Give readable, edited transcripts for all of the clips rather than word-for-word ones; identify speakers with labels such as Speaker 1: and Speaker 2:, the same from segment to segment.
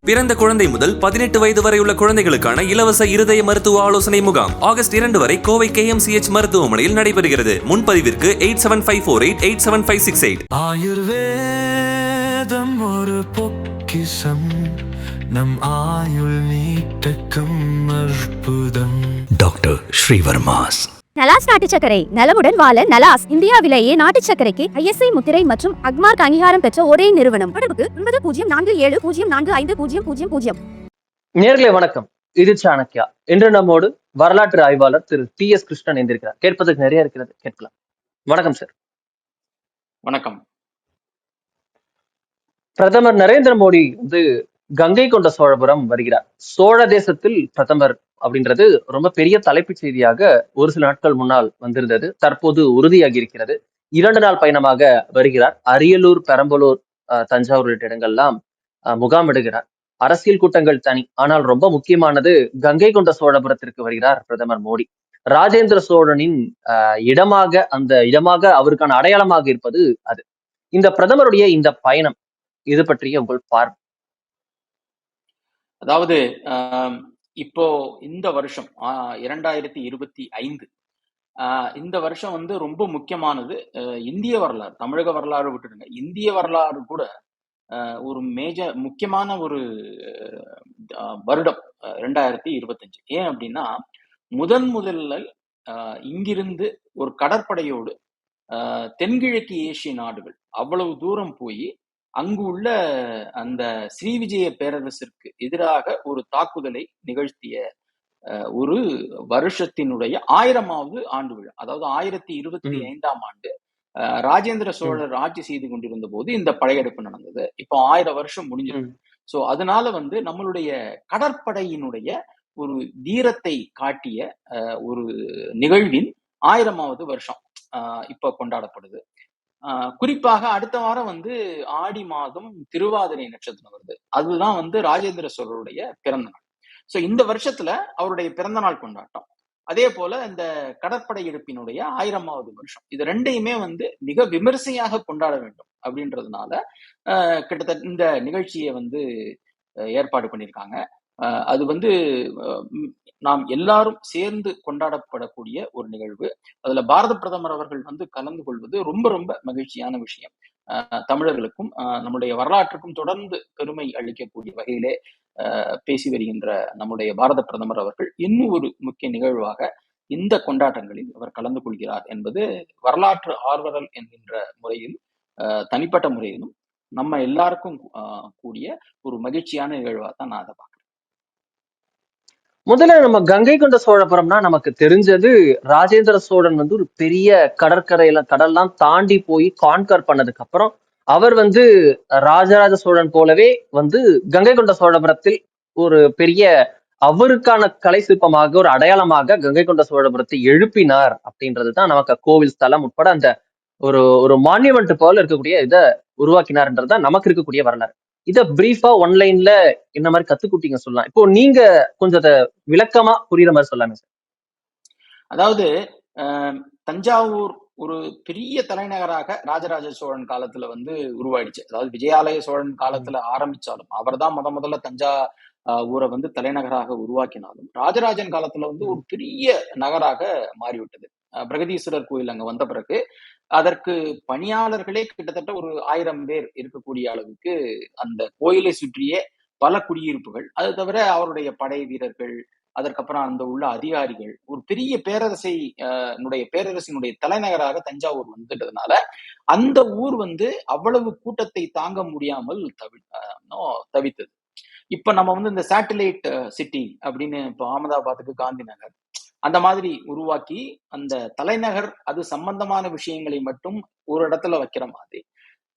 Speaker 1: பிறந்த குழந்தை முதல் 18 வயது வரை உள்ள குழந்தைகளுக்கான இலவச இருதய மருத்துவ ஆலோசனை முகாம் ஆகஸ்ட் 2 வரை கோவை KMCH மருத்துவமனையில் நடைபெறுகிறது. முன்பதிவிற்கு 8754887568.
Speaker 2: ஆயுர்வேதம் ஒரு பொக்கிஷம், நம் ஆயுள் நீட்டக்கும் அற்புதம். டாக்டர் ஸ்ரீவர்மாஸ்.
Speaker 3: நலாஸ் நாட்டு சர்க்கரை நலமுடன் வாழ நலாஸ் இந்தியாவிலேயே நாட்டு சர்க்கரைக்கு ISI முத்திரை மற்றும் அக்மார்க் அங்கீகாரம் பெற்ற ஒரே நிறுவனம். தொடர்புக்கு 9047045000.
Speaker 4: நேர்களே வணக்கம், இது சாணக்கியா. இன்று நம்மோடு வரலாற்று ஆய்வாளர் திரு TS கிருஷ்ணன் இருந்திருக்கிறார். கேட்பதற்கு நிறைய இருக்கிறது, கேட்கலாம். வணக்கம் சார்.
Speaker 5: வணக்கம்.
Speaker 4: பிரதமர் நரேந்திர மோடி கங்கை கொண்ட சோழபுரம் வருகிறார். சோழ தேசத்தில் பிரதமர் அப்படின்றது ரொம்ப பெரிய தலைப்புச் செய்தியாக ஒரு சில நாட்கள் முன்னால் வந்திருந்தது. தற்போது உறுதியாகி இருக்கிறது. 2 நாள் பயணமாக வருகிறார். அரியலூர், பெரம்பலூர், தஞ்சாவூர் உள்ளிட்ட இடங்கள்லாம் முகாமிடுகிறார். அரசியல் கூட்டங்கள் தனி, ஆனால் ரொம்ப முக்கியமானது கங்கை கொண்ட சோழபுரத்திற்கு வருகிறார் பிரதமர் மோடி. ராஜேந்திர சோழனின் அந்த இடமாக அவருக்கான அடையாளமாக இருப்பது அது. இந்த பிரதமருடைய இந்த பயணம், இது பற்றிய உங்கள் பார்வை?
Speaker 5: அதாவது இப்போ இந்த வருஷம் 2025 இந்த வருஷம் ரொம்ப முக்கியமானது. இந்திய வரலாறு, தமிழக வரலாறு விட்டுடுங்க, இந்திய வரலாறு கூட ஒரு முக்கியமான ஒரு வருடம் 2025. ஏன் அப்படின்னா, முதல்ல இங்கிருந்து ஒரு கடற்படையோடு தென்கிழக்கு ஏசிய நாடுகள் அவ்வளவு தூரம் போய் அங்கு உள்ள அந்த ஸ்ரீவிஜய பேரரசிற்கு எதிராக ஒரு தாக்குதலை நிகழ்த்திய ஒரு வருஷத்தினுடைய 1000வது ஆண்டு விழா. அதாவது 1025ஆம் ஆண்டு ராஜேந்திர சோழர் ஆட்சி செய்து கொண்டிருந்த போது இந்த படையெடுப்பு நடந்தது. இப்போ 1000 வருஷம் முடிஞ்சிருக்கு. சோ அதனால நம்மளுடைய கடற்படையினுடைய ஒரு தீரத்தை காட்டிய ஒரு நிகழ்வின் 1000வது வருஷம் இப்ப கொண்டாடப்படுது. குறிப்பாக அடுத்த வாரம் ஆடி மாதம் திருவாதிரை நட்சத்திரம் வருது. அதுதான் ராஜேந்திர சோழருடைய பிறந்த நாள். சோ இந்த வருஷத்துல அவருடைய பிறந்த நாள் கொண்டாட்டம், அதே போல இந்த கடற்படை எடுப்பினுடைய 1000வது வருஷம், இது ரெண்டையுமே மிக விமர்சையாக கொண்டாட வேண்டும் அப்படின்றதுனால கிட்டத்தட்ட இந்த நிகழ்ச்சியை ஏற்பாடு பண்ணியிருக்காங்க. அது நாம் எல்லாரும் சேர்ந்து கொண்டாடப்படக்கூடிய ஒரு நிகழ்வு. அதுல பாரத பிரதமர் அவர்கள் கலந்து கொள்வது ரொம்ப ரொம்ப மகிழ்ச்சியான விஷயம். தமிழர்களுக்கும் நம்முடைய வரலாற்றுக்கும் தொடர்ந்து பெருமை அளிக்கக்கூடிய வகையிலே பேசி வருகின்ற நம்முடைய பாரத பிரதமர் அவர்கள் இன்னும் ஒரு முக்கிய நிகழ்வாக இந்த கொண்டாட்டங்களில் அவர் கலந்து கொள்கிறார் என்பது வரலாற்று ஆர்வலர் என்கின்ற முறையில், தனிப்பட்ட முறையிலும் நம்ம எல்லாருக்கும் கூடிய ஒரு மகிழ்ச்சியான நிகழ்வா தான் நான் அதை பார்க்கிறேன்.
Speaker 4: முதல்ல நம்ம கங்கை கொண்ட சோழபுரம்னா நமக்கு தெரிஞ்சது ராஜேந்திர சோழன் ஒரு பெரிய கடல்லாம் தாண்டி போய் கான்கர் பண்ணதுக்கு அப்புறம் அவர் ராஜராஜ சோழன் போலவே கங்கை கொண்ட சோழபுரத்தில் ஒரு பெரிய அவருக்கான கலை சிற்பமாக, ஒரு அடையாளமாக கங்கை கொண்ட சோழபுரத்தை எழுப்பினார் அப்படின்றதுதான் நமக்கு கோவில் ஸ்தலம் உட்பட அந்த ஒரு மான்யூமெண்ட் போல இருக்கக்கூடிய இதை உருவாக்கினார்ன்றதுதான் நமக்கு இருக்கக்கூடிய வரலாறு. இத பிரீஃபா ஒன்லைன்ல என்ன மாதிரி கத்துக்கிட்டீங்க சொல்லலாம். இப்போ நீங்க கொஞ்சம் அதை விளக்கமா புரியுற மாதிரி சொல்லாமே சார்.
Speaker 5: அதாவது தஞ்சாவூர் ஒரு பெரிய தலைநகராக ராஜராஜ சோழன் காலத்துல உருவாயிடுச்சு. அதாவது விஜயாலய சோழன் காலத்துல ஆரம்பிச்சாலும், அவர் தான் முதல்ல ஊரை தலைநகராக உருவாக்கினாலும், ராஜராஜன் காலத்துல ஒரு பெரிய நகராக மாறிவிட்டது. பிரகதீஸ்வரர் கோயில் அங்க வந்த பிறகு அதற்கு பணியாளர்களே கிட்டத்தட்ட ஒரு 1000 பேர் இருக்கக்கூடிய அளவுக்கு அந்த கோயிலை சுற்றியே பல குடியிருப்புகள், அது தவிர அவருடைய படை வீரர்கள், அதற்கப்புறம் அந்த உள்ள அதிகாரிகள், ஒரு பெரிய பேரரசினுடைய தலைநகராக தஞ்சாவூர் வந்துட்டதுனால அந்த ஊர் அவ்வளவு கூட்டத்தை தாங்க முடியாமல் தவித்தது. இப்ப நம்ம இந்த சேட்டலைட் சிட்டி அப்படின்னு, இப்போ அகமதாபாத்துக்கு காந்தி நகர் அந்த மாதிரி உருவாக்கி அந்த தலைநகர் அது சம்பந்தமான விஷயங்களை மட்டும் ஒரு இடத்துல வைக்கிற மாதிரி,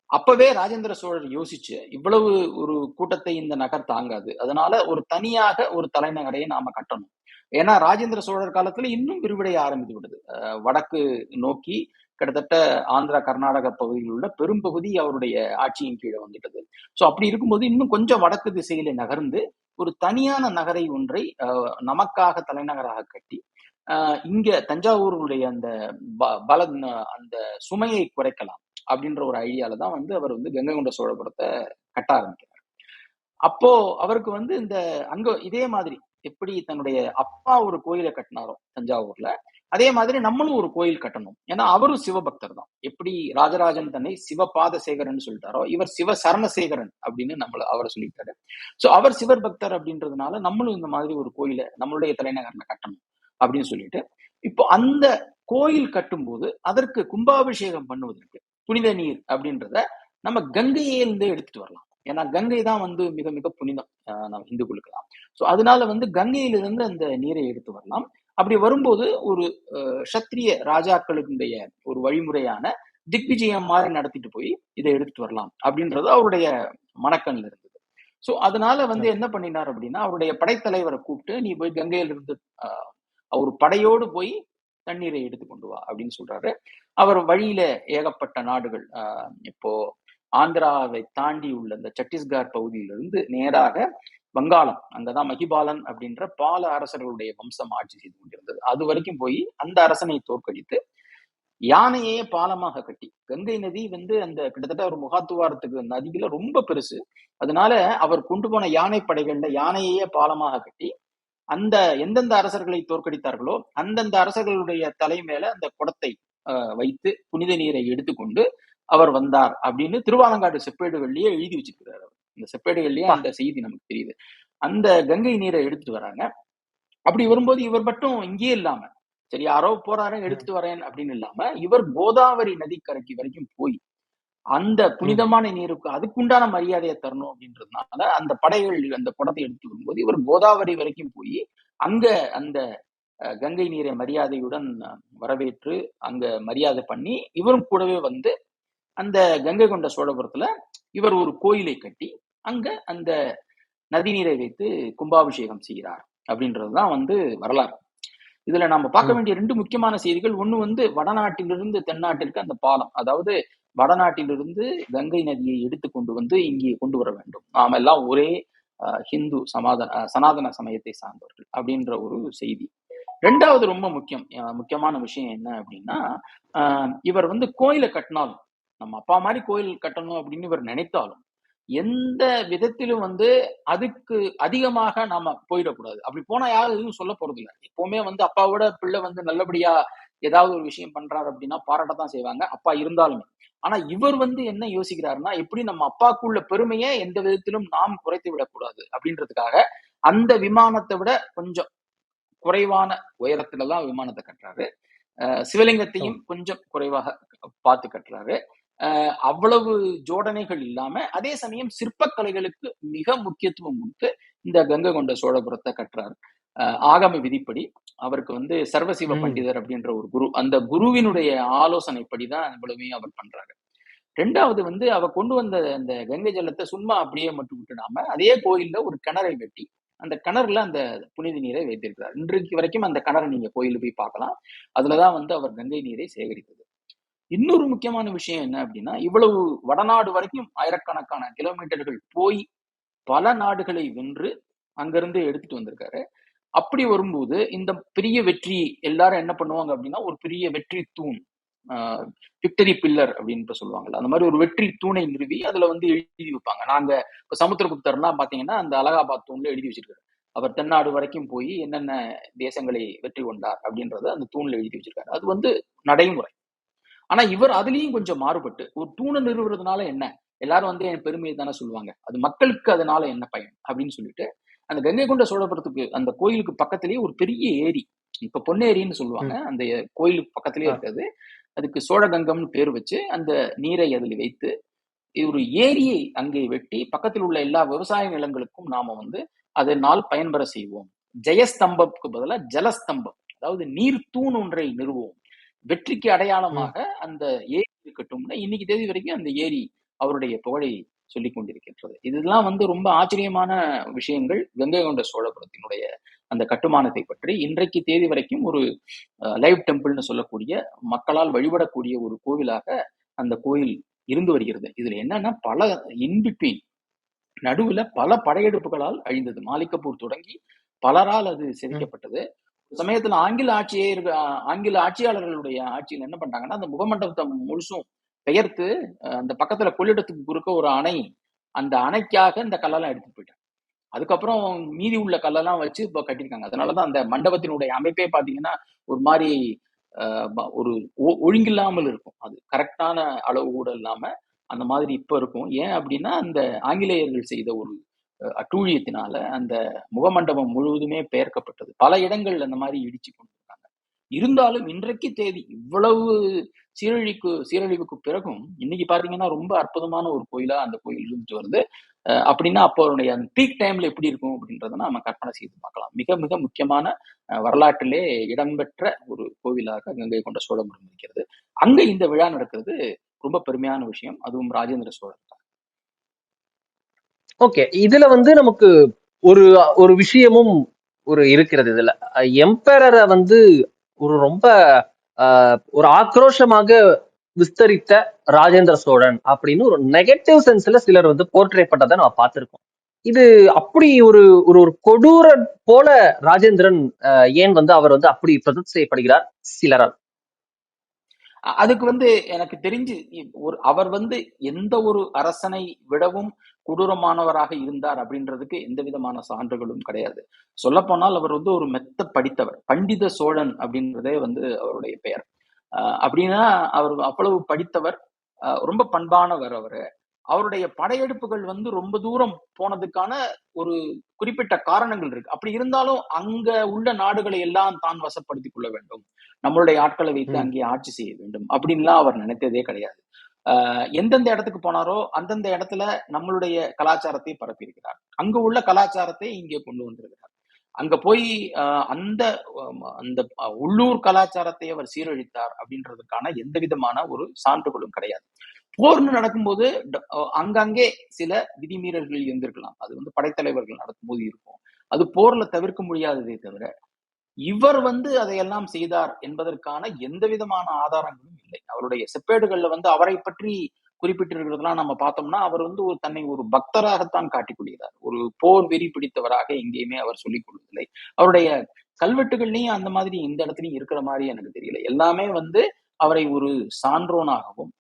Speaker 5: அப்பவே ராஜேந்திர சோழர் யோசிச்சு இவ்வளவு ஒரு கூட்டத்தை இந்த நகர் தாங்காது, அதனால ஒரு தனியாக ஒரு தலைநகரை நாம கட்டணும். ஏன்னா ராஜேந்திர சோழர் காலத்துல இன்னும் விரிவடைய ஆரம்பித்து விடுது. வடக்கு நோக்கி கிட்டத்தட்ட ஆந்திரா கர்நாடக பகுதியில் உள்ள பெரும்பகுதி அவருடைய ஆட்சியின் கீழே வந்துட்டது. சோ அப்படி இருக்கும்போது இன்னும் கொஞ்சம் வடக்கு திசையில நகர்ந்து ஒரு தனியான நகரை ஒன்றை நமக்காக தலைநகராக கட்டி இங்க தஞ்சாவூருடைய அந்த அந்த சுமையை குறைக்கலாம் அப்படின்ற ஒரு ஐடியால தான் அவர் கங்கை கொண்ட சோழபுரத்தை கட்ட ஆரம்பிக்கிறார். அப்போ அவருக்கு வந்து இந்த அங்க இதே மாதிரி எப்படி தன்னுடைய அப்பா ஒரு கோயிலை கட்டினாரோ தஞ்சாவூர்ல, அதே மாதிரி நம்மளும் ஒரு கோயில் கட்டணும். ஏன்னா அவரும் சிவபக்தர் தான். எப்படி ராஜராஜன் தன்னை சிவபாதசேகரன் சொல்லிட்டாரோ, இவர் சிவ சரணசேகரன் அப்படின்னு அவரை சொல்லிட்டாரு. சோ அவர் சிவர் பக்தர் அப்படின்றதுனால நம்மளும் இந்த மாதிரி ஒரு கோயிலை நம்மளுடைய தலைநகர்ல கட்டணும் அப்படின்னு சொல்லிட்டு, இப்போ அந்த கோயில் கட்டும்போது அதற்கு கும்பாபிஷேகம் பண்ணுவதற்கு புனித நீர் அப்படின்றத நம்ம கங்கையிலிருந்தே எடுத்துட்டு வரலாம். ஏன்னா கங்கை தான் வந்து மிக மிக புனிதம் நம்ம இந்துக்களுக்கு. சோ அதனால வந்து கங்கையிலிருந்து அந்த நீரை எடுத்து வரலாம். அப்படி வரும்போது ஒரு சத்திரிய ராஜாக்களுடைய ஒரு வழிமுறையான திக்விஜயம் மாதிரி நடத்திட்டு போய் இதை எடுத்துட்டு வரலாம் அப்படின்றது அவருடைய மனக்கண்ல இருந்தது. சோ அதனால வந்து என்ன பண்ணினார் அப்படின்னா, அவருடைய படைத்தலைவரை கூப்பிட்டு நீ போய் கங்கையிலிருந்து அவர் படையோடு போய் தண்ணீரை எடுத்து கொண்டு வா அப்படின்னு சொல்றாரு. அவர் வழியில ஏகப்பட்ட நாடுகள் இப்போ ஆந்திராவை தாண்டி உள்ள இந்த சத்தீஸ்கர் பகுதியிலிருந்து நேராக வங்காளம், அங்கதான் மகிபாலன் அப்படின்ற பால அரசர்களுடைய வம்சம் ஆட்சி செய்து கொண்டிருந்தது. அது வரைக்கும் போய் அந்த அரசனை தோற்கடித்து யானையே பாலமாக கட்டி, கங்கை நதி வந்து அந்த கிட்டத்தட்ட ஒரு முகாத்துவாரத்துக்கு நதியில ரொம்ப பெருசு. அதனால அவர் கொண்டு போன யானை படைகள்ல யானையே பாலமாக கட்டி அந்த எந்தெந்த அரசர்களை தோற்கடித்தார்களோ அந்தந்த அரசர்களுடைய தலை மேல அந்த குடத்தை வைத்து புனித நீரை எடுத்துக்கொண்டு அவர் வந்தார் அப்படின்னு திருவாலங்காட்டு செப்பேடுகள்லயே எழுதி வச்சிருக்கிறாரு. இந்த செப்பேடுகள்லயே அந்த செய்தி நமக்கு தெரியுது. அந்த கங்கை நீரை எடுத்துட்டு வராங்க. அப்படி வரும்போது இவர் மட்டும் இங்கேயே இல்லாம, சரி யாரோ போறாரு எடுத்துட்டு வரேன் அப்படின்னு இல்லாம, இவர் கோதாவரி நதிக்கரைக்கு வரைக்கும் போய் அந்த புனிதமான நீருக்கு அதுக்குண்டான மரியாதையை தரணும் அப்படின்றதுனால அந்த படைகள் அந்த குடத்தை எடுத்து வரும்போது இவர் கோதாவரி வரைக்கும் போய் அங்க அந்த கங்கை நீரை மரியாதையுடன் வரவேற்று அங்க மரியாதை பண்ணி இவரும் கூடவே வந்து அந்த கங்கை கொண்ட சோழபுரத்துல இவர் ஒரு கோயிலை கட்டி அங்க அந்த நதி நீரை வைத்து கும்பாபிஷேகம் செய்கிறார் அப்படின்றதுதான் வந்து வரலாறு. இதுல நம்ம பார்க்க வேண்டிய ரெண்டு முக்கியமான செய்திகள். ஒண்ணு வந்து வடநாட்டிலிருந்து தென்னாட்டிற்கு அந்த பாலம், அதாவது வடநாட்டிலிருந்து கங்கை நதியை எடுத்து கொண்டு வந்து இங்கே கொண்டு வர வேண்டும், நாம எல்லாம் ஒரே ஹிந்து சனாதன சமயத்தை சார்ந்தவர்கள் அப்படின்ற ஒரு செய்தி. ரெண்டாவது ரொம்ப முக்கியமான விஷயம் என்ன அப்படின்னா, இவர் வந்து கோயிலை கட்டினாலும், நம்ம அப்பா மாதிரி கோயில் கட்டணும் அப்படின்னு இவர் நினைத்தாலும் எந்த விதத்திலும் வந்து அதுக்கு அதிகமாக நாம போயிடக்கூடாது. அப்படி போனா யாரும் எதுவும் சொல்ல போறது இல்லை. எப்பவுமே வந்து அப்பாவோட பிள்ளை வந்து நல்லபடியா ஏதாவது ஒரு விஷயம் பண்றாரு அப்படின்னா பாராட்டத்தான் செய்வாங்க, அப்பா இருந்தாலுமே. ஆனா இவர் வந்து என்ன யோசிக்கிறாருன்னா, எப்படி நம்ம அப்பாக்குள்ள பெருமையை எந்த விதத்திலும் நாம் குறைத்து விடக்கூடாது அப்படின்றதுக்காக அந்த விமானத்தை விட கொஞ்சம் குறைவான உயரத்துலதான் விமானத்தை கட்டுறாரு. சிவலிங்கத்தையும் கொஞ்சம் குறைவாக பார்த்து கட்டுறாரு. அவ்வளவு ஜோடனைகள் இல்லாம அதே சமயம் சிற்பக்கலைகளுக்கு மிக முக்கியத்துவம் கொடுத்து இந்த கங்கை கொண்ட சோழபுரத்தை கட்டுறாரு. ஆகம விதிப்படி அவருக்கு வந்து சர்வசிவ பண்டிதர் அப்படின்ற ஒரு குரு, அந்த குருவினுடைய ஆலோசனைப்படிதான் இவ்வளவையும் அவர் பண்றாரு. ரெண்டாவது வந்து அவர் கொண்டு வந்த அந்த கங்கை ஜலத்தை சும்மா அப்படியே மட்டும் விட்டுடாம அதே கோயில்ல ஒரு கிணறை வெட்டி அந்த கிணறுல அந்த புனித நீரை வைத்திருக்கிறார். இன்றைக்கு வரைக்கும் அந்த கிணறை நீங்க கோயில போய் பார்க்கலாம். அதுலதான் வந்து அவர் கங்கை நீரை சேகரித்தது. இன்னொரு முக்கியமான விஷயம் என்ன அப்படின்னா, இவ்வளவு வடநாடு வரைக்கும் ஆயிரக்கணக்கான கிலோமீட்டர்கள் போய் பல நாடுகளை வென்று அங்கிருந்து எடுத்துட்டு வந்திருக்காரு. அப்படி வரும்போது இந்த பெரிய வெற்றி எல்லாரும் என்ன பண்ணுவாங்க அப்படின்னா, ஒரு பெரிய வெற்றி தூண், விக்டரி பில்லர் அப்படின்னு சொல்லுவாங்கல்ல, அந்த மாதிரி ஒரு வெற்றி தூணை நிறுவி அதுல வந்து எழுதி வைப்பாங்க. நாங்க இப்ப சமுத்திரகுப்தர்னா பாத்தீங்கன்னா அந்த அலகாபாத் தூண்ல எழுதி வச்சிருக்காரு. அவர் தென்னாடு வரைக்கும் போய் என்னென்ன தேசங்களை வெற்றி கொண்டார் அப்படின்றத அந்த தூண்ல எழுதி வச்சிருக்காரு. அது வந்து நடைமுறை. ஆனா இவர் அதுலயும் கொஞ்சம் மாறுபட்டு ஒரு தூணை நிறுவுறதுனால என்ன, எல்லாரும் வந்து என் பெருமையை தானே சொல்லுவாங்க, அது மக்களுக்கு அதனால என்ன பயன் அப்படின்னு சொல்லிட்டு அந்த கங்கை கொண்ட சோழபுரத்துக்கு அந்த கோயிலுக்கு பக்கத்திலேயே ஒரு பெரிய ஏரி, இப்ப பொன்னேரின்னு சொல்லுவாங்க, அந்த கோயிலுக்கு பக்கத்திலேயே இருக்கிறது. அதுக்கு சோழகங்கம்னு பேர் வச்சு அந்த நீரை அதில் வைத்து ஒரு ஏரியை அங்கே வெட்டி பக்கத்தில் உள்ள எல்லா விவசாய நிலங்களுக்கும் நாம வந்து அதனால் பயன்பெற செய்வோம். ஜெயஸ்தம்பத்துக்கு பதிலாக ஜலஸ்தம்பம், அதாவது நீர் தூண் ஒன்றை நிறுவோம், வெற்றிக்கு அடையாளமாக அந்த ஏரி இருக்கட்டும்னா இன்னைக்கு தேதி வரைக்கும் அந்த ஏரி அவருடைய புகழை சொல்லிக் கொண்டிருக்கின்றது. இதெல்லாம் வந்து ரொம்ப ஆச்சரியமான விஷயங்கள் கங்கை கொண்ட சோழபுரத்தினுடைய அந்த கட்டுமானத்தை பற்றி. இன்றைக்கு தேதி வரைக்கும் ஒரு லைவ் டெம்பிள்னு சொல்லக்கூடிய மக்களால் வழிபடக்கூடிய ஒரு கோவிலாக அந்த கோயில் இருந்து வருகிறது. இதுல என்னன்னா பல இன்பிட்வீன் நடுவுல பல படையெடுப்புகளால் அழிந்தது. மாலிகப்பூர் தொடங்கி பலரால் அது சிதைக்கப்பட்டது. சமயத்துல ஆங்கில ஆட்சியாளர்களுடைய ஆட்சியில் என்ன பண்றாங்கன்னா, அந்த முகமண்டபத்தை முழுசும் பெயர்த்து அந்த பக்கத்துல கொள்ளிடத்துக்கு குறுக்க ஒரு அணை அந்த அணைக்காக இந்த கல்லெல்லாம் எடுத்துட்டு போயிட்டாங்க. அதுக்கப்புறம் மீதி உள்ள கல்லெல்லாம் வச்சு இப்போ கட்டியிருக்காங்க. அதனாலதான் அந்த மண்டபத்தினுடைய அமைப்பே பாத்தீங்கன்னா ஒரு மாதிரி ஒரு ஒழுங்கில்லாமல் இருக்கும். அது கரெக்டான அளவு கூட இல்லாம அந்த மாதிரி இப்ப இருக்கும். ஏன் அப்படின்னா அந்த ஆங்கிலேயர்கள் செய்த ஒரு அட்டூழியத்தினால அந்த முகமண்டபம் முழுவதுமே பெயர்க்கப்பட்டது. பல இடங்கள் அந்த மாதிரி இடிச்சு கொண்டிருக்காங்க. இருந்தாலும் இன்றைக்கு தேதி இவ்வளவு சீரழிவுக்கு பிறகும் இன்னைக்கு பாத்தீங்கன்னா ரொம்ப அற்புதமான ஒரு கோயிலா அந்த கோயில் இருந்துட்டு வருது. அப்படின்னா அப்போ அவருடைய அந்த பீக் டைம்ல எப்படி இருக்கும் அப்படின்றத நம்ம கற்பனை செய்து பார்க்கலாம். மிக மிக முக்கியமான வரலாற்றிலே இடம்பெற்ற ஒரு கோவிலாக கங்கை கொண்ட சோழபுரம் இருக்கிறது. அங்க இந்த விழா நடக்கிறது ரொம்ப பெருமையான விஷயம். அதுவும் ராஜேந்திர சோழன்.
Speaker 4: ஓகே. இதுல வந்து நமக்கு ஒரு ஒரு விஷயமும் இருக்கிறது இதுல. எம்பரரை வந்து ஒரு ரொம்ப ஒரு ஆக்ரோஷமாக விஸ்தரித்த ராஜேந்திர சோழன் அப்படின்னு ஒரு நெகட்டிவ் சென்ஸ்ல சிலர் வந்து போர்ட்ரே பண்ணதை நம்ம பார்த்திருக்கோம். இது அப்படி ஒரு ஒரு ஒரு கொடூர போல ராஜேந்திரன் ஏன் வந்து அவர் வந்து அப்படி ப்ரொஜெக்ட் செய்யப்படுகிறார் சிலரால்?
Speaker 5: அதுக்கு வந்து எனக்கு தெரிஞ்சு அவர் வந்து எந்த ஒரு அரசனை விடவும் கொடூரமானவராக இருந்தார் அப்படின்றதுக்கு எந்த விதமான சான்றுகளும் கிடையாது. சொல்ல போனால் அவர் வந்து ஒரு மெத்த படித்தவர். பண்டித சோழன் அப்படின்றதே வந்து அவருடைய பெயர். அப்படின்னா அவர் அவ்வளவு படித்தவர், ரொம்ப பண்பானவர். அவருடைய படையெடுப்புகள் வந்து ரொம்ப தூரம் போனதுக்கான ஒரு குறிப்பிட்ட காரணங்கள் இருக்கு. அப்படி இருந்தாலும் அங்க உள்ள நாடுகளை எல்லாம் தான் வசப்படுத்திக் கொள்ள வேண்டும், நம்மளுடைய ஆட்களை வைத்து அங்கே ஆட்சி செய்ய வேண்டும் அப்படின்லாம் அவர் நினைத்ததே கிடையாது. எந்தெந்த இடத்துக்கு போனாரோ அந்தந்த இடத்துல நம்மளுடைய கலாச்சாரத்தை பரப்பியிருக்கிறார். அங்க உள்ள கலாச்சாரத்தை இங்கே கொண்டு வந்திருக்கிறார். அங்க போய் அந்த அந்த உள்ளூர் கலாச்சாரத்தை அவர் சீரழித்தார் அப்படின்றதுக்கான எந்த விதமான ஒரு சான்றுகளும் கிடையாது. போர்னு நடக்கும்போது அங்கங்கே சில விதிமீறல்கள் இருந்திருக்கலாம். அது வந்து படைத்தலைவர்கள் நடக்கும்போது இருக்கும். அது போர்ல தவிர்க்க முடியாததே தவிர இவர் வந்து அதையெல்லாம் செய்தார் என்பதற்கான எந்த விதமான ஆதாரங்களும் இல்லை. அவருடைய செப்பேடுகள்ல வந்து அவரை பற்றி குறிப்பிட்டிருக்கிறதெல்லாம் நம்ம பார்த்தோம்னா அவர் வந்து தன்னை ஒரு பக்தராகத்தான் காட்டிக் கொள்கிறார். ஒரு போர் வெறி பிடித்தவராக எங்கேயுமே அவர் சொல்லிக் கொள்வதில்லை. அவருடைய கல்வெட்டுகள்லயும் அந்த மாதிரி இந்த இடத்துலயும் இருக்கிற மாதிரி எனக்கு தெரியல. எல்லாமே வந்து அவரை ஒரு சான்றோனாகவும்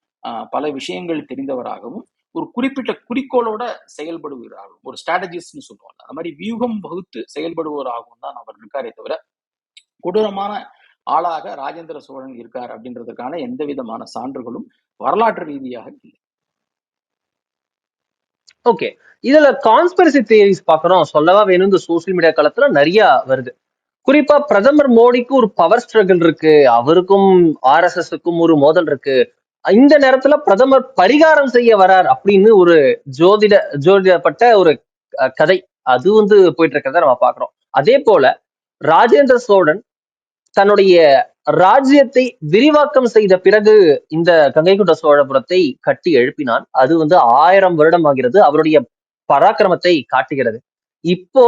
Speaker 5: பல விஷயங்கள் தெரிந்தவராகவும் ஒரு குறிப்பிட்ட குறிக்கோளோட செயல்படுகிறார்கள். ஒரு ஸ்ட்ராட்டஜிஸ்ட்னு சொல்லுவாங்க. அந்த மாதிரி வியூகம் வகுத்து செயல்படுவோராகவும் தான் அவர் இருக்காரே தவிர கொடூரமான ஆளாக ராஜேந்திர சோழன் இருக்கார் அப்படின்றதுக்கான எந்த விதமான சான்றுகளும் வரலாற்று ரீதியாக இல்லை.
Speaker 4: ஓகே. இதுல கான்ஸ்பிரசி தியரிஸ் பாக்குறோம். சொல்லவா வேணும், இந்த சோசியல் மீடியா காலத்துல நிறைய வருது. குறிப்பா பிரதமர் மோடிக்கு ஒரு பவர் ஸ்ட்ரகிள் இருக்கு, அவருக்கும் RSSக்கும் ஒரு மோதல் இருக்கு, இந்த நேரத்துல பிரதமர் பரிகாரம் செய்ய வரார் அப்படின்னு ஒரு ஜோதிடப்பட்ட ஒரு கதை அது வந்து போயிட்டு இருக்கிறத நம்ம பாக்குறோம். அதே போல ராஜேந்திர சோழன் தன்னுடைய ராஜ்யத்தை விரிவாக்கம் செய்த பிறகு இந்த கங்கை கொண்ட சோழபுரத்தை கட்டி எழுப்பினான். அது வந்து 1000 வருடம் ஆகிறது. அவருடைய பராக்கிரமத்தை காட்டுகிறது. இப்போ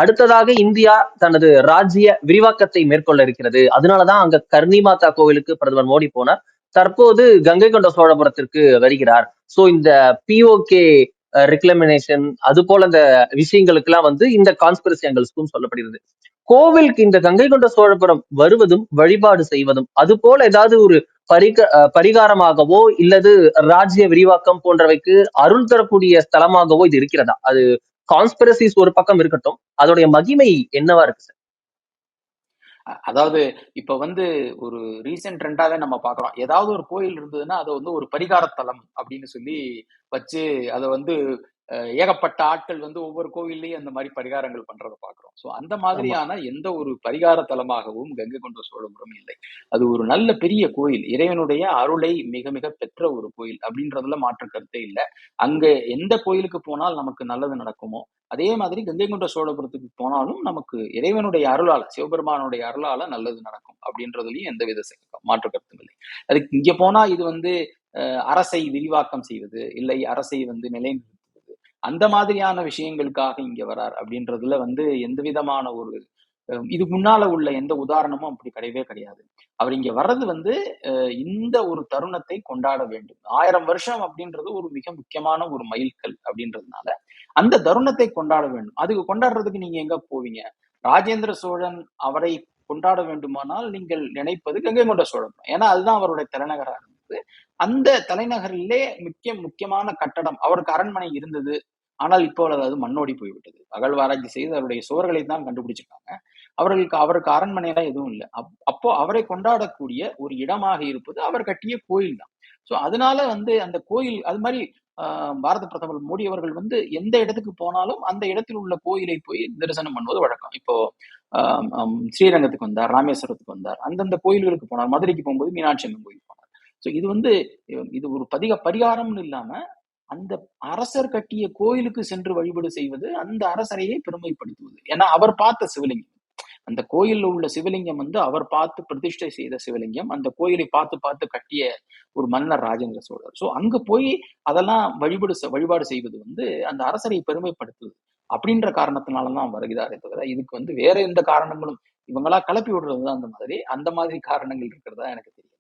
Speaker 4: அடுத்ததாக இந்தியா தனது ராஜ்ய விரிவாக்கத்தை மேற்கொள்ள இருக்கிறது. அதனாலதான் அங்க கர்ணி மாதா கோவிலுக்கு பிரதமர் மோடி போனார். தற்போது கங்கை கொண்ட சோழபுரத்திற்கு வருகிறார். சோ இந்த POK ரெக்லமினேஷன் அது போல இந்த விஷயங்களுக்கு எல்லாம் வந்து இந்த கான்ஸ்பிரசி ஆங்கிள்ஸ்க்கும் சொல்லப்படுகிறது. கோவிலுக்கு இந்த கங்கை கொண்ட சோழபுரம் வருவதும் வழிபாடு செய்வதும் அது போல ஏதாவது ஒரு பரிகாரமாகவோ இல்லது ராஜ்ய விரிவாக்கம் போன்றவைக்கு அருள் தரக்கூடிய ஸ்தலமாகவோ இது இருக்கிறதா? அது கான்ஸ்பிரசிஸ் ஒரு பக்கம் இருக்கட்டும், அதோடைய மகிமை என்னவா இருக்கு சார்?
Speaker 5: அதாவது இப்ப வந்து ஒரு ரீசென்ட் ட்ரெண்டாவே நம்ம பாக்குறோம். ஏதாவது ஒரு கோயில் இருந்ததுன்னா அதை வந்து ஒரு பரிகாரத்தலம் அப்படின்னு சொல்லி வச்சு அதை வந்து ஏகப்பட்ட ஆட்கள் வந்து ஒவ்வொரு கோவில்லையும் அந்த மாதிரி பரிகாரங்கள் பண்றதை பாக்குறோம். சோ அந்த மாதிரியான எந்த ஒரு பரிகார தலமாகவும் கங்கை கொண்ட சோழபுரம் இல்லை. அது ஒரு நல்ல பெரிய கோயில், இறைவனுடைய அருளை மிக மிக பெற்ற ஒரு கோயில் அப்படின்றதுல மாற்று கருத்தே இல்லை. அங்க எந்த கோயிலுக்கு போனால் நமக்கு நல்லது நடக்குமோ அதே மாதிரி கங்கை கொண்ட சோழபுரத்துக்கு போனாலும் நமக்கு இறைவனுடைய அருளால, சிவபெருமானுடைய அருளால நல்லது நடக்கும் அப்படின்றதுலயும் எந்தவித மாற்று கருத்தும் இல்லை. அதுக்கு இங்க போனா இது வந்து அரசை விரிவாக்கம் செய்வது, இல்லை அரசை வந்து நிலைநிறுத்துவது, அந்த மாதிரியான விஷயங்களுக்காக இங்க வரார் அப்படின்றதுல வந்து எந்த விதமான ஒரு இதுக்கு முன்னால உள்ள எந்த உதாரணமும் அப்படி கிடையவே கிடையாது. அவர் இங்க வர்றது வந்து இந்த ஒரு தருணத்தை கொண்டாட வேண்டும். 1000 வருஷம் அப்படின்றது ஒரு மிக முக்கியமான ஒரு மைல்கல் அப்படின்றதுனால அந்த தருணத்தை கொண்டாட வேண்டும். அதுக்கு கொண்டாடுறதுக்கு நீங்க எங்க போவீங்க? ராஜேந்திர சோழன் அவரை கொண்டாட வேண்டுமானால் நீங்கள் நினைப்பது கங்கை கொண்ட சோழபுரம். ஏன்னா அதுதான் அவருடைய தலைநகரா இருந்தது. இருந்தது. அந்த தலைநகரிலே முக்கியமான கட்டடம், அவருக்கு அரண்மனை இருந்தது. ஆனால் இப்போ அது மண்ணோடி போய்விட்டது. அகழ்வாராய்ச்சி செய்து அவருடைய சுவர்களை தான் கண்டுபிடிச்சிருக்காங்க. அவருக்கு அரண்மனையெல்லாம் எதுவும் இல்ல. அப்போ அவரை கொண்டாடக்கூடிய ஒரு இடமாக இருப்பது அவர் கட்டிய கோயில் தான். சோ அதனால அந்த கோயில் அது மாதிரி பாரத பிரதமர் மோடி அவர்கள் எந்த இடத்துக்கு போனாலும் அந்த இடத்தில் உள்ள கோயிலை போய் தரிசனம் பண்ணுவது வழக்கம். இப்போ ஸ்ரீரங்கத்துக்கு வந்தார், ராமேஸ்வரத்துக்கு வந்தார், அந்தந்த கோயில்களுக்கு போனார். மதுரைக்கு போகும்போது மீனாட்சி அம்மன் கோயில் போனார். சோ இது ஒரு பரிகாரம்னு இல்லாம அந்த அரசர் கட்டிய கோயிலுக்கு சென்று வழிபாடு செய்வது அந்த அரசரையே பெருமைப்படுத்துவது. ஏன்னா அவர் பார்த்த சிவலிங்கம், அந்த கோயில்ல உள்ள சிவலிங்கம் அவர் பார்த்து பிரதிஷ்டை செய்த சிவலிங்கம். அந்த கோயிலை பார்த்து கட்டிய ஒரு மன்னர் ராஜேந்திர சோழர். சோ அங்க போய் அதெல்லாம் வழிபாடு செய்வது அந்த அரசரை பெருமைப்படுத்துவது அப்படின்ற காரணத்தினாலதான் வருகிறாரே தவிர இதுக்கு வேற எந்த காரணங்களும் இவங்களா கிளப்பி விடுறதுதான் அந்த மாதிரி காரணங்கள் இருக்கிறதா எனக்கு தெரியும்.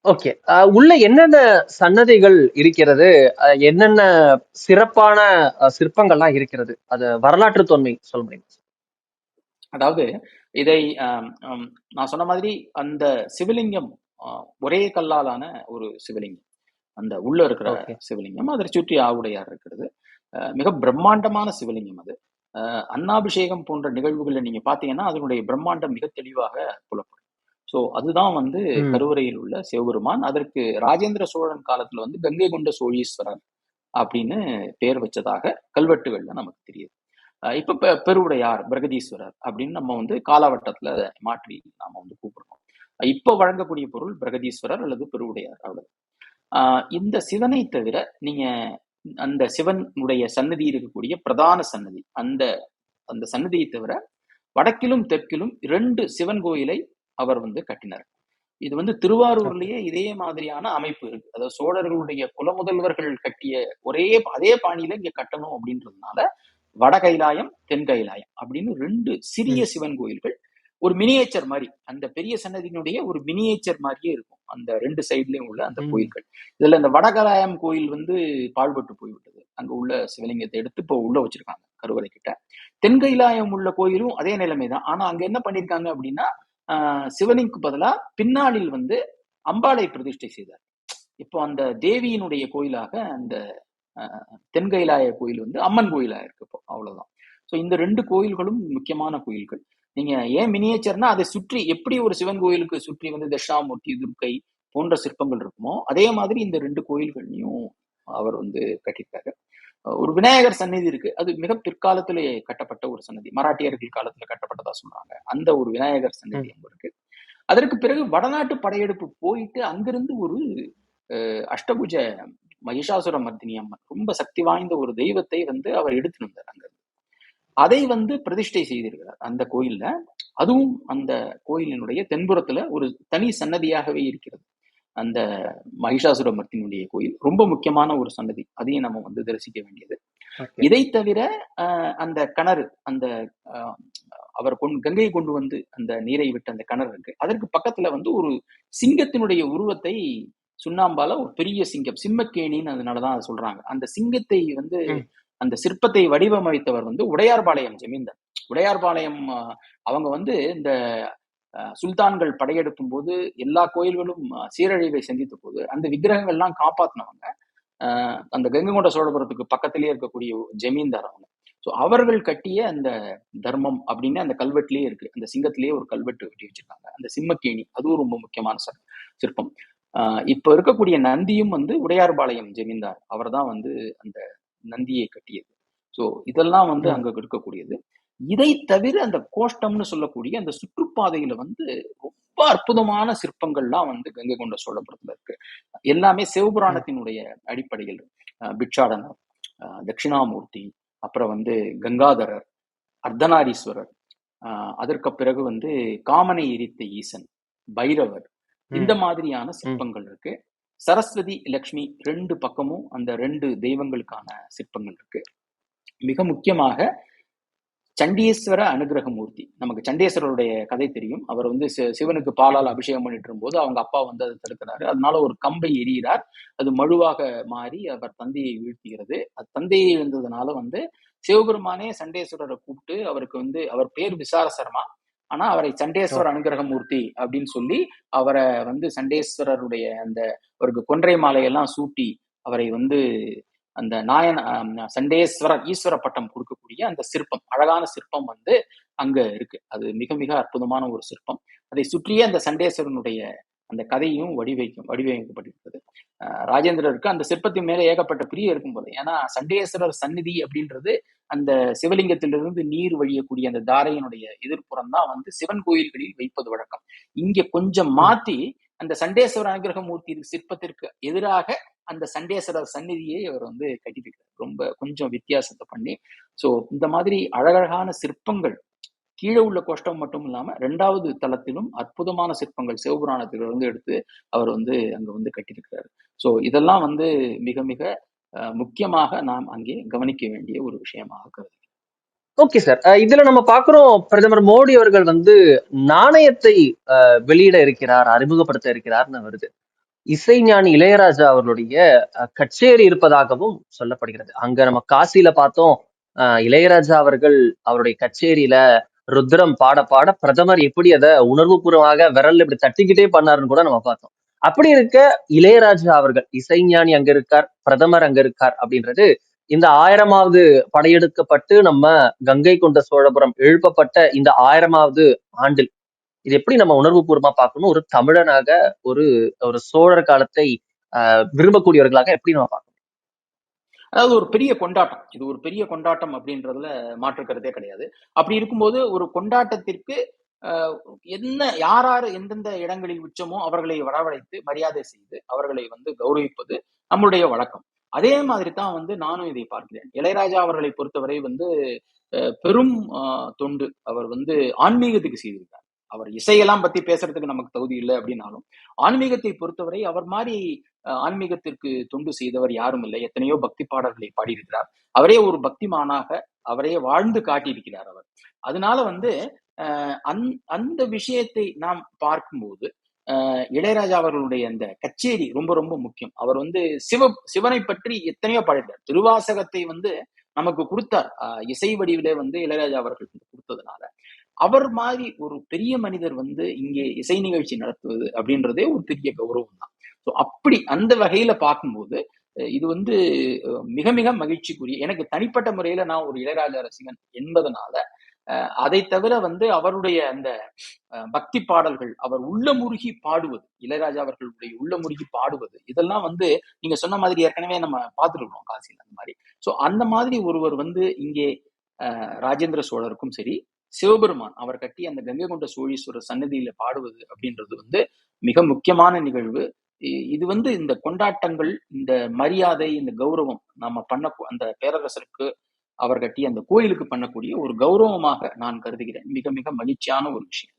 Speaker 4: ஓகே. உள்ள என்னென்ன சன்னதிகள் இருக்கிறது? என்னென்ன சிறப்பான சிற்பங்கள்லாம் இருக்கிறது? அது வரலாற்று தொன்மை சொல்ல முடியுமா?
Speaker 5: அதாவது இதை நான் சொன்ன மாதிரி அந்த சிவலிங்கம் ஒரே கல்லாலான ஒரு சிவலிங்கம். அந்த உள்ள இருக்கிற சிவலிங்கம், அதை சுற்றி ஆவுடையார் இருக்கிறது. மிக பிரம்மாண்டமான சிவலிங்கம் அது. அன்னாபிஷேகம் போன்ற நிகழ்வுகளை நீங்க பாத்தீங்கன்னா அதனுடைய பிரம்மாண்டம் மிக தெளிவாக புலப்படும். சோ அதுதான் கருவறையில் உள்ள சிவபெருமான். அதற்கு ராஜேந்திர சோழன் காலத்துல கங்கை கொண்ட சோழீஸ்வரர் அப்படின்னு பேர் வச்சதாக கல்வெட்டுகள்ல நமக்கு தெரியுது. இப்ப பெருவுடையார், பிரகதீஸ்வரர் அப்படின்னு நம்ம காலவட்டத்துல மாற்றி நாம கூப்பிடுறோம். இப்ப வழங்கக்கூடிய பொருள் பிரகதீஸ்வரர் அல்லது பெருவுடையார், அவ்வளவு. இந்த சிவனை தவிர நீங்க அந்த சிவனுடைய சன்னதி இருக்கக்கூடிய பிரதான சன்னதி, அந்த சன்னதியை தவிர வடக்கிலும் தெற்கிலும் 2 சிவன் கோயிலை அவர் கட்டினார். இது திருவாரூர்லயே இதே மாதிரியான அமைப்பு இருக்கு. அதாவது சோழர்களுடைய குலமுதல்வர்கள் கட்டிய அதே பாணியில இங்க கட்டணும் அப்படின்றதுனால வட கைலாயம், தென் கைலாயம் அப்படின்னு 2 சிறிய சிவன் கோயில்கள், ஒரு மினியேச்சர் மாதிரி, அந்த பெரிய சன்னதியினுடைய ஒரு மினியேச்சர் மாதிரியே இருக்கும் அந்த 2 சைட்லயும் உள்ள அந்த கோயில்கள். இதுல இந்த வடகலாயம் கோயில் பாழ்பட்டு போய்விட்டது. அங்க உள்ள சிவலிங்கத்தை எடுத்து இப்போ உள்ள வச்சிருக்காங்க கருவறை கிட்ட. தென்கைலாயம் உள்ள கோயிலும் அதே நிலைமைதான். ஆனா அங்க என்ன பண்ணிருக்காங்க அப்படின்னா சிவலிங்கு பதிலா பின்னாளில் அம்பாளை பிரதிஷ்டை செய்தார். இப்போ அந்த தேவியினுடைய கோயிலாக அந்த தென்கைலாய கோயில் அம்மன் கோயிலா இருக்கு இப்போ, அவ்வளவுதான். சோ இந்த 2 கோயில்களும் முக்கியமான கோயில்கள். நீங்க ஏன் மினியேச்சர்னா அதை சுற்றி எப்படி ஒரு சிவன் கோயிலுக்கு சுற்றி தட்சிணாமூர்த்தி, துர்க்கை போன்ற சிற்பங்கள் இருக்குமோ அதே மாதிரி இந்த 2 கோயில்களையும் அவர் கட்டிட்டாரு. ஒரு விநாயகர் சன்னதி இருக்கு. அது மிக பிற்காலத்திலே கட்டப்பட்ட ஒரு சன்னதி, மராட்டியர்கள் காலத்துல கட்டப்பட்டதா சொல்றாங்க. அந்த ஒரு விநாயகர் சன்னதி அங்க இருக்கு. அதற்கு பிறகு வடநாட்டு படையெடுப்பு போயிட்டு அங்கிருந்து ஒரு அஷ்டபுஜ மகிஷாசுர மர்தினி அம்மன், ரொம்ப சக்தி வாய்ந்த ஒரு தெய்வத்தை அவர் எடுத்து வந்தார் அங்க. அதை பிரதிஷ்டை செய்திருக்கிறார் அந்த கோயில்ல. அதுவும் அந்த கோயிலினுடைய தென்புறத்துல ஒரு தனி சன்னதியாகவே இருக்கிறது. அந்த மகிஷாசுர மர்த்தினுடைய கோயில் ரொம்ப முக்கியமான ஒரு சன்னதி. அதையும் நம்ம தரிசிக்க வேண்டியது. இதை தவிர அந்த கிணறு, அந்த அவர் கங்கையை கொண்டு அந்த நீரை விட்டு அந்த கிணறு இருக்கு. அதற்கு பக்கத்துல ஒரு சிங்கத்தினுடைய உருவத்தை சுண்ணாம்பால ஒரு பெரிய சிங்கம், சிம்மக்கேணின்னு அதனாலதான் அதை சொல்றாங்க. அந்த சிங்கத்தை அந்த சிற்பத்தை வடிவமைத்தவர் உடையார்பாளையம் ஜமீன்தார். உடையார்பாளையம் அவங்க இந்த சுல்தான்கள் படையெடுக்கும் போது எல்லா கோயில்களும் சீரழிவை சந்தித்த போது அந்த விக்கிரகங்கள்லாம் காப்பாத்தினவங்க அந்த கங்கை கொண்ட சோழபுரத்துக்கு பக்கத்திலேயே இருக்கக்கூடிய ஜமீன்தார் அவங்க. ஸோ அவர்கள் கட்டிய அந்த தர்மம் அப்படின்னு அந்த கல்வெட்டுலயே இருக்கு. அந்த சிங்கத்திலேயே ஒரு கல்வெட்டு கட்டி வச்சிருக்காங்க. அந்த சிம்மக்கேணி அதுவும் ரொம்ப முக்கியமான சிற்பம். இப்ப இருக்கக்கூடிய நந்தியும் உடையார்பாளையம் ஜமீன்தார் அவர் தான் அந்த நந்தியை கட்டியது. ஸோ இதெல்லாம் அங்க இருக்கக்கூடியது. இதை தவிர அந்த கோஷ்டம்னு சொல்லக்கூடிய அந்த சுற்றுப்பாதையில ரொம்ப அற்புதமான சிற்பங்கள்லாம் கங்கை கொண்ட சோழபுரத்துல இருக்கு. எல்லாமே சிவபுராணத்தினுடைய அடிப்படையில் பிட்சாடனர், தட்சிணாமூர்த்தி, அப்புறம் கங்காதரர், அர்த்தநாரீஸ்வரர், அதற்கு பிறகு காமனை எரித்த ஈசன், பைரவர், இந்த மாதிரியான சிற்பங்கள் இருக்கு. சரஸ்வதி, லக்ஷ்மி 2 பக்கமும் அந்த 2 தெய்வங்களுக்கான சிற்பங்கள் இருக்கு. மிக முக்கியமாக சண்டீஸ்வர அனுகிரகமூர்த்தி. நமக்கு சண்டீஸ்வரருடைய கதை தெரியும். அவர் சிவனுக்கு பாலால் அபிஷேகம் பண்ணிட்டு இருக்கும்போது அவங்க அப்பா அதை தடுக்கிறாரு. அதனால ஒரு கம்பை எரிகிறார். அது மழுவாக மாறி அவர் தந்தையை வீழ்த்துகிறது. அது தந்தையை இருந்ததுனால சிவபெருமானே சண்டேஸ்வரரை கூப்பிட்டு அவருக்கு அவர் பேர் விசார சர்மா, ஆனா அவரை சண்டேஸ்வர அனுகிரகமூர்த்தி அப்படின்னு சொல்லி அவரை வந்து சண்டேஸ்வரருடைய அந்த அவருக்கு கொன்றை மாலையெல்லாம் சூட்டி அவரை வந்து அந்த சண்டேஸ்வரர் ஈஸ்வர பட்டம் கொடுக்கக்கூடிய அந்த சிற்பம், அழகான சிற்பம் வந்து அங்க இருக்கு. அது மிக மிக அற்புதமான ஒரு சிற்பம். அதை சுற்றியே அந்த சண்டேஸ்வரனுடைய அந்த கதையும் வடிவமைக்கப்பட்டிருக்கிறது. ராஜேந்திரருக்கு அந்த சிற்பத்தின் மேல ஏகப்பட்ட பிரியம் இருக்கும் போது, ஏன்னா சண்டேஸ்வரர் சந்நிதி அப்படின்றது அந்த சிவலிங்கத்திலிருந்து நீர் வழியக்கூடிய அந்த தாரையினுடைய எதிர்ப்புறம் தான் வந்து சிவன் கோயில்களில் வைப்பது வழக்கம். இங்க கொஞ்சம் மாத்தி அந்த சண்டேஸ்வர அனுகிரகமூர்த்தி சிற்பத்திற்கு எதிராக அந்த சண்டேஸ்வரர் சந்நிதியை அவர் வந்து கட்டியிருக்கிறார். ரொம்ப கொஞ்சம் வித்தியாசத்தை பண்ணி. சோ இந்த மாதிரி அழகழகான சிற்பங்கள் கீழே உள்ள கோஷ்டம் மட்டும் இல்லாம 2வது தளத்திலும் அற்புதமான சிற்பங்கள் சிவபுராணத்திலிருந்து எடுத்து அவர் வந்து அங்க வந்து கட்டியிருக்கிறாரு. சோ இதெல்லாம் வந்து மிக மிக முக்கியமாக நாம் அங்கே கவனிக்க வேண்டிய ஒரு விஷயமாக கருதுகிறேன்.
Speaker 4: Okay sir. இதுல நம்ம பார்க்கிறோம் பிரதமர் மோடி அவர்கள் வந்து நாணயத்தை வெளியிட இருக்கிறார், அறிமுகப்படுத்த இருக்கிறார்னு வருது. இசைஞானி இளையராஜா அவர்களுடைய கச்சேரி இருப்பதாகவும் சொல்லப்படுகிறது. அங்க நம்ம காசியில பார்த்தோம், இளையராஜா அவர்கள் அவருடைய கச்சேரியில ருத்ரம் பாட பாட பிரதமர் எப்படி அதை உணர்வுபூர்வமாக விரல்ல இப்படி தட்டிக்கிட்டே பண்ணாருன்னு கூட நம்ம பார்த்தோம். அப்படி இருக்க இளையராஜா அவர்கள் இசைஞானி அங்க இருக்கார், பிரதமர் அங்க இருக்கார் அப்படின்றது இந்த 1000வது படையெடுக்கப்பட்டு நம்ம கங்கை கொண்ட சோழபுரம் எழுப்பப்பட்ட இந்த 1000வது ஆண்டில் இது எப்படி நம்ம உணர்வுபூர்வமா பார்க்கணும்? ஒரு தமிழனாக ஒரு ஒரு சோழர் காலத்தை விரும்பக்கூடியவர்களாக எப்படி நம்ம பார்க்கணும்?
Speaker 5: அதாவது ஒரு பெரிய கொண்டாட்டம், இது ஒரு பெரிய கொண்டாட்டம் அப்படின்றதுல மாற்றுக்கிறதே கிடையாது. அப்படி இருக்கும்போது ஒரு கொண்டாட்டத்திற்கு என்ன யார் யார் எந்தெந்த இடங்களில் உச்சமோ அவர்களை வரவழைத்து மரியாதை செய்து அவர்களை வந்து கௌரவிப்பது நம்முடைய வழக்கம். அதே மாதிரி தான் வந்து நானும் இதை பார்க்கிறேன். இளையராஜா அவர்களை பொறுத்தவரை வந்து பெரும் தொண்டு அவர் வந்து ஆன்மீகத்துக்கு செய்திருக்கார். அவர் இசையெல்லாம் பத்தி பேசுறதுக்கு நமக்கு தகுதி இல்லை அப்படின்னாலும் ஆன்மீகத்தை பொறுத்தவரை அவர் மாதிரி ஆன்மீகத்திற்கு தொண்டு செய்தவர் யாரும் இல்லை. எத்தனையோ பக்தி பாடல்களை பாடியிருக்கிறார். அவரே ஒரு பக்திமானாக அவரே வாழ்ந்து காட்டியிருக்கிறார் அவர். அதனால வந்து அந்த விஷயத்தை நாம் பார்க்கும்போது இளையராஜா அவர்களுடைய அந்த கச்சேரி ரொம்ப ரொம்ப முக்கியம். அவர் வந்து சிவனை பற்றி எத்தனையோ பாடிட்டார். திருவாசகத்தை வந்து நமக்கு கொடுத்தார். இசை வடிவிலே வந்து இளையராஜா அவர்கள் கொடுத்ததுனால அவர் மாதிரி ஒரு பெரிய மனிதர் வந்து இங்கே இசை நிகழ்ச்சி நடத்துவது அப்படின்றதே ஒரு பெரிய கௌரவம் தான். ஸோ அப்படி அந்த வகையில பார்க்கும்போது இது வந்து மிக மிக மகிழ்ச்சிக்குரிய, எனக்கு தனிப்பட்ட முறையில நான் ஒரு இளையராஜா ரசிகன் என்பதனால அதை தவிர வந்து அவருடைய அந்த பக்தி பாடல்கள், அவர் உள்ளமுருகி பாடுவது, இளையராஜா அவர்களுடைய உள்ளமுருகி பாடுவது, இதெல்லாம் வந்து நீங்க சொன்ன மாதிரி ஏற்கனவே நம்ம பார்த்துருக்கோம் காசியில் அந்த மாதிரி. ஸோ அந்த மாதிரி ஒருவர் வந்து இங்கே ராஜேந்திர சோழருக்கும் சரி, சிவபெருமான் அவர் கட்டி அந்த கங்கை கொண்ட சோழீஸ்வரர் சன்னதியில பாடுவது அப்படின்றது வந்து மிக முக்கியமான நிகழ்வு. இது வந்து இந்த கொண்டாட்டங்கள், இந்த மரியாதை, இந்த கௌரவம் நம்ம பண்ண அந்த பேரரசருக்கு அவர் கட்டி அந்த கோயிலுக்கு பண்ணக்கூடிய ஒரு கௌரவமாக நான் கருதுகிறேன். மிக மிக மகிழ்ச்சியான ஒரு விஷயம்.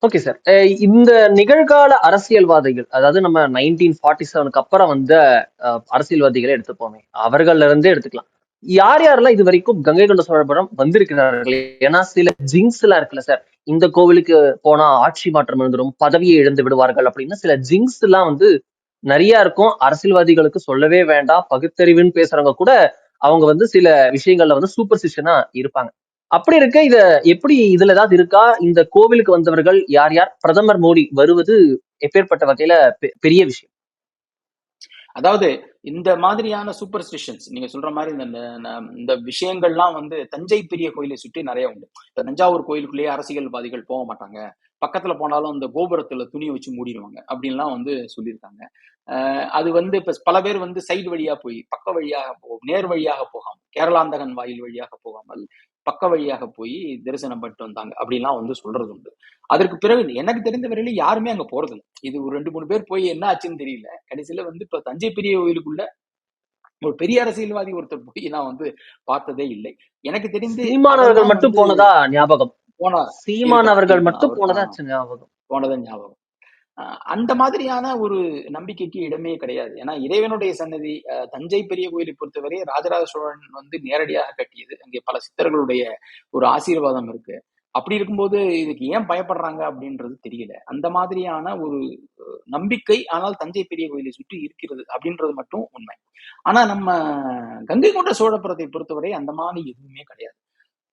Speaker 4: Okay sir. இந்த நிகழ்கால அரசியல்வாதிகள், அதாவது நம்ம 1947க்கு அப்புறம் வந்த அரசியல்வாதிகளை எடுத்துப்போமே, அவர்கள்ல இருந்தே எடுத்துக்கலாம். யார் யாரெல்லாம் இது வரைக்கும் கங்கை கொண்ட சோழபுரம் வந்திருக்கிறார்கள்? ஏன்னா சில ஜிங்ஸ் எல்லாம் இருக்குல்ல சார், இந்த கோவிலுக்கு போனா ஆட்சி மாற்றம் வந்துடும், பதவியை இழந்து விடுவார்கள் அப்படின்னு சில ஜிங்ஸ் எல்லாம் வந்து நிறைய இருக்கும். அரசியல்வாதிகளுக்கு சொல்லவே வேண்டாம். பகுத்தறிவுன்னு பேசுறவங்க கூட அவங்க வந்து சில விஷயங்கள்ல வந்து சூப்பர்ஸ்டிஷனா இருப்பாங்க. அப்படி இருக்க இத எப்படி இதுல ஏதாவது இருக்கா? இந்த கோவிலுக்கு வந்தவர்கள் யார் யார்? பிரதமர் மோடி வருவது எப்பேற்பட்ட வகையில பெரிய விஷயம்?
Speaker 5: அதாவது இந்த மாதிரியான சூப்பர்ஸ்டிஷன்ஸ் நீங்க சொல்ற மாதிரி இந்த விஷயங்கள்லாம் வந்து தஞ்சை பெரிய கோயிலை சுற்றி நிறைய உண்டு. இந்த தஞ்சாவூர் கோயிலுக்குள்ளேயே அரசியல்வாதிகள் போக மாட்டாங்க, பக்கத்துல போனாலும் அந்த கோபுரத்துல துணியை வச்சு மூடிடுவாங்க அப்படின்லாம் வந்து சொல்லியிருக்காங்க. அது வந்து இப்ப பல பேர் வந்து சைடு வழியா போய் பக்க வழியாக நேர் வழியாக போகாமல், கேரளாந்தகன் வாயில் வழியாக போகாமல் பக்க வழியாக போய் தரிசனம் பண்ணிட்டு வந்தாங்க அப்படின்லாம் வந்து சொல்றது உண்டு. அதற்கு பிறகு எனக்கு தெரிந்த வரையில யாருமே அங்க போறது இல்லை. இது ஒரு 2-3 பேர் போய் என்ன ஆச்சுன்னு தெரியல. கடைசியில வந்து இப்ப தஞ்சை பெரிய கோயிலுக்குள்ள ஒரு பெரிய அரசியல்வாதி ஒருத்தர் போய் நான் வந்து பார்த்ததே இல்லை. எனக்கு தெரிந்து
Speaker 4: சீமானவர்கள் மட்டும் போனதா ஞாபகம்.
Speaker 5: போனா
Speaker 4: சீமானவர்கள் மட்டும் போனதா ஞாபகம்.
Speaker 5: போனதா ஞாபகம். அந்த மாதிரியான ஒரு நம்பிக்கைக்கு இடமே கிடையாது. ஏன்னா இறைவனுடைய சன்னதி தஞ்சை பெரிய கோயிலை பொறுத்தவரை ராஜராஜ சோழன் வந்து நேரடியாக கட்டியது. அங்கே பல சித்தர்களுடைய ஒரு ஆசீர்வாதம் இருக்கு. அப்படி இருக்கும்போது இதுக்கு ஏன் பயப்படுறாங்க அப்படின்றது தெரியல. அந்த மாதிரியான ஒரு நம்பிக்கை ஆனால் தஞ்சை பெரிய கோயிலை சுற்றி இருக்கிறது அப்படின்றது மட்டும் உண்மை. ஆனா நம்ம கங்கை கொண்ட சோழபுரத்தை பொறுத்தவரை அந்த மாதிரி எதுவுமே கிடையாது.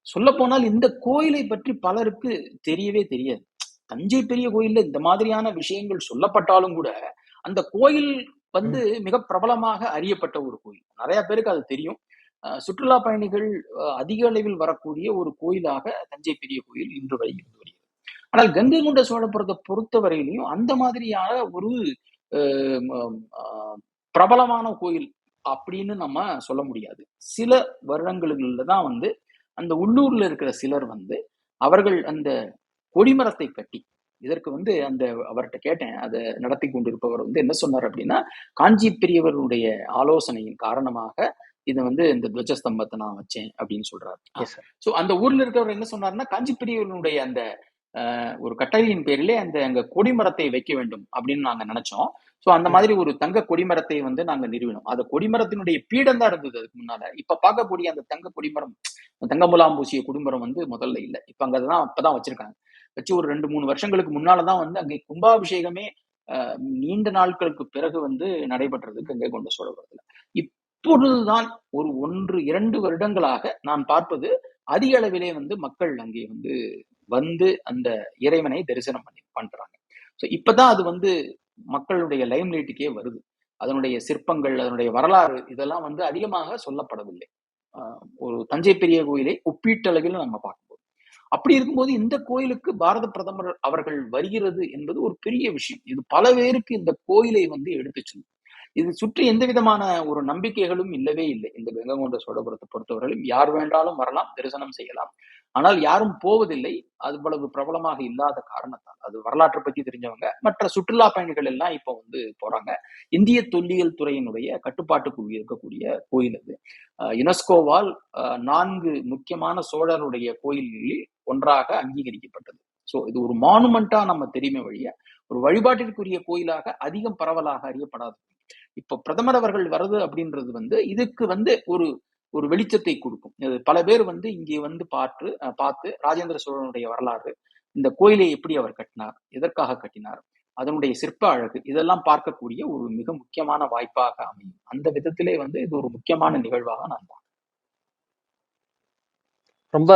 Speaker 5: சொல்லப்போனால் இந்த கோயிலை பற்றி பலருக்கு தெரியவே தெரியாது. தஞ்சை பெரிய கோயில்ல இந்த மாதிரியான விஷயங்கள் சொல்லப்பட்டாலும் கூட, அந்த கோயில் வந்து மிக பிரபலமாக அறியப்பட்ட ஒரு கோயில். நிறைய பேருக்கு அது தெரியும். சுற்றுலா பயணிகள் அதிக அளவில் வரக்கூடிய ஒரு கோயிலாக தஞ்சை பெரிய கோயில் இன்று வரை இருந்து வருகிறது. ஆனால் கங்கை கொண்ட சோழபுரத்தை பொறுத்தவரையிலையும் அந்த மாதிரியான ஒரு பிரபலமான கோயில் அப்படின்னு நம்ம சொல்ல முடியாது. சில வருடங்களில் தான் வந்து அந்த உள்ளூர்ல இருக்கிற சிலர் வந்து அவர்கள் அந்த கொடிமரத்தை கட்டி, இதற்கு வந்து அந்த அவர்கிட்ட கேட்டேன், அதை நடத்தி கொண்டிருப்பவர் வந்து என்ன சொன்னார் அப்படின்னா, காஞ்சி பெரியவருடைய ஆலோசனையின் காரணமாக இதை வந்து இந்த துவஜஸ்தம்பத்தை நான் வச்சேன் அப்படின்னு சொல்றாரு. சோ அந்த ஊர்ல இருக்கிறவர் என்ன சொன்னாருன்னா, காஞ்சி பெரியவருடைய அந்த ஒரு கட்டளையின் பேரிலே அங்க கொடிமரத்தை வைக்க வேண்டும் அப்படின்னு நாங்க நினைச்சோம். சோ அந்த மாதிரி ஒரு தங்க கொடிமரத்தை வந்து நாங்க நிறுவினோம். அந்த கொடிமரத்தினுடைய பீடம் தான் இருந்தது அதுக்கு முன்னால. இப்ப பார்க்கக்கூடிய அந்த தங்க கொடிமரம், தங்க முலாம் பூசிய கொடிமரம் வந்து முதல்ல இல்ல. இப்ப அங்கதான் அப்பதான் வச்சிருக்காங்க. வச்சு ஒரு 2-3 வருஷங்களுக்கு முன்னாலதான் வந்து அங்கே கும்பாபிஷேகமே நீண்ட நாட்களுக்கு பிறகு வந்து நடைபெற்றது கங்கை கொண்ட சோழபுரத்துல. இப்பொழுதுதான் ஒரு 1-2 வருடங்களாக நான் பார்ப்பது அதிக அளவிலே வந்து மக்கள் அங்கே வந்து அந்த இறைவனை தரிசனம் பண்றாங்க. சோ இப்பதான் அது வந்து மக்களுடைய லைம்லைட்டுக்கே வருது. அதனுடைய சிற்பங்கள், அதனுடைய வரலாறு இதெல்லாம் வந்து அதிகமாக சொல்லப்படவில்லை. ஒரு தஞ்சை பெரிய கோயிலை ஒப்பீட்டளவில் நம்ம பார்க்கும்போது. அப்படி இருக்கும்போது இந்த கோயிலுக்கு பாரத பிரதமர் அவர்கள் வருகிறது என்பது ஒரு பெரிய விஷயம். இது பல பேருக்கு இந்த கோயிலை வந்து எடுத்துச் செல்லும். இது சுற்றி எந்த விதமான ஒரு நம்பிக்கைகளும் இல்லவே இல்லை. இந்த கங்கை கொண்ட சோழபுரத்தை பொறுத்தவரையிலும் யார் வேண்டாலும் வரலாம், தரிசனம் செய்யலாம். ஆனால் யாரும் போவதில்லை. அவ்வளவு பிரபலமாக இல்லாத காரணத்தால். அது வரலாற்றை பத்தி தெரிஞ்சவங்க, மற்ற சுற்றுலா பயணிகள் எல்லாம் இப்போ வந்து போறாங்க. இந்திய தொல்லியல் துறையினுடைய கட்டுப்பாட்டுக்குள் இருக்கக்கூடிய கோயில் அது. யுனெஸ்கோவால் 4 முக்கியமான சோழருடைய கோயில்களில் ஒன்றாக அங்கீகரிக்கப்பட்டது. சோ இது ஒரு மானுமெண்டா நம்ம தெரியுமே வழிய, ஒரு வழிபாட்டிற்குரிய கோயிலாக அதிகம் பரவலாக அறியப்படாது. இப்போ பிரதமர் அவர்கள் வருது அப்படின்றது வந்து இதுக்கு வந்து ஒரு வெளிச்சத்தை கொடுக்கும். பல பேர் வந்து இங்கே வந்து பார்த்து ராஜேந்திர சோழனுடைய வரலாறு, இந்த கோயிலை எப்படி அவர் கட்டினார், எதற்காக கட்டினார், அதனுடைய சிற்ப அழகு இதெல்லாம் பார்க்கக்கூடிய ஒரு மிக முக்கியமான வாய்ப்பாக அமையும். அந்த விதத்திலே வந்து இது ஒரு முக்கியமான நிகழ்வாக நான் பார்க்கிறேன்.
Speaker 4: ரொம்ப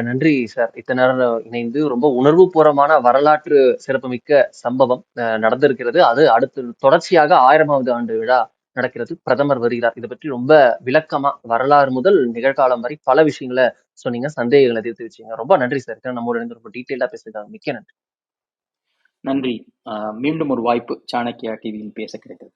Speaker 4: நன்றி சார். இத்தனை நேரம் இணைந்து ரொம்ப உணர்வுபூர்வமான வரலாற்று சிறப்புமிக்க சம்பவம் நடந்திருக்கிறது. அது அடுத்து தொடர்ச்சியாக 1000வது ஆண்டு விழா நடக்கிறது. பிரதமர் வருகிறார். இதை பற்றி ரொம்ப விளக்கமா வரலாறு முதல் நிகழ்காலம் வரை பல விஷயங்களை சொன்னீங்க. சந்தேகங்களை தீர்த்து வச்சீங்க. ரொம்ப நன்றி சார். நம்மோட இருந்து ரொம்ப டீட்டெயிலா பேசுறதுக்காக மிக்க நன்றி.
Speaker 5: நன்றி. மீண்டும் ஒரு வாய்ப்பு சாணக்கியா டிவியில் பேச கிடைத்தது.